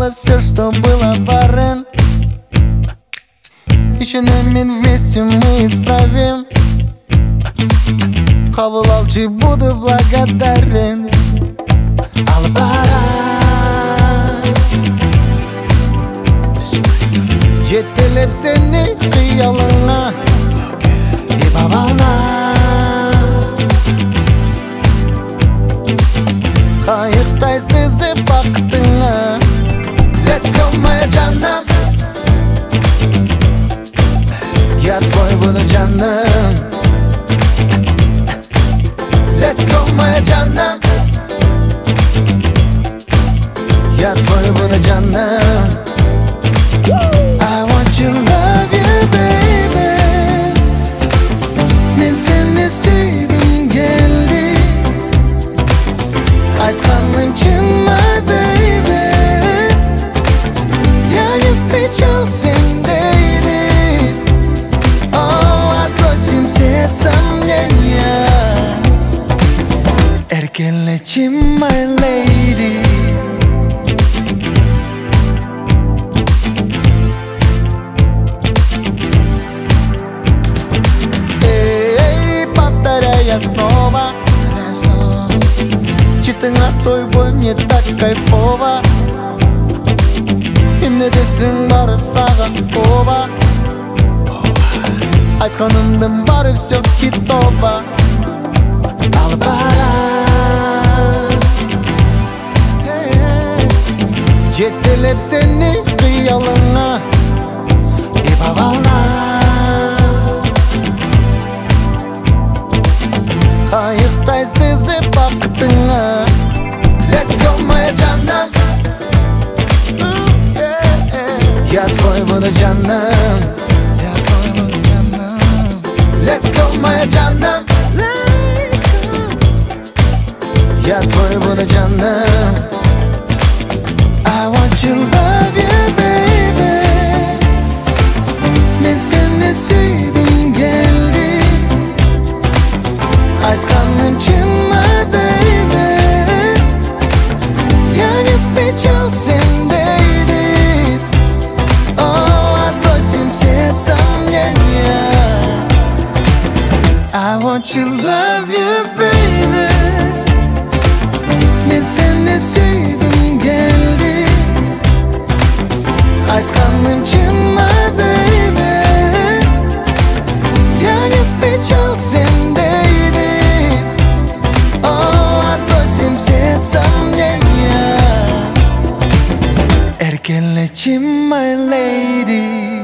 забыла все, что было, барен. Еще нами вместе мы исправим. Кабыл алчы, буду благодарен. Албара жетелеп сени кыялыңа ибап алма. Кайыктай сезип бактыңа. Let's go, моя жаным. Я твой буду, жаным. Let's go, моя жаным. Я твой буду, жаным. I want you, love you, baby. Мен сени сүйгүм келди. Айтканым чын, my baby. Я не встречал сендейди. Oh, отбросим все сомнения. Эркелечим, my lady. Я снова читала той не так кайфово. И мне десің бары саған оба. Айтқанымдың бары все хитово. Албара жетелеп сені қиялыңа ибап алма. Кайыктай сезип бактыңа. Let's go, моя жаным. Я твой буду, жаным. Я твой буду, жаным. Let's go, моя жаным. Я твой буду, жаным. I want you, love you, baby. Мен сени сүйгүм келди. Айтканым чын, my baby. Я не встречал сендейди. Oh, отбросим все сомнения. I want you, love you, baby. Мен сени сүйгүм келди. Айтканым чын, my baby. Я не встречал сендейди. Все сомнения. Эркелечим, my lady.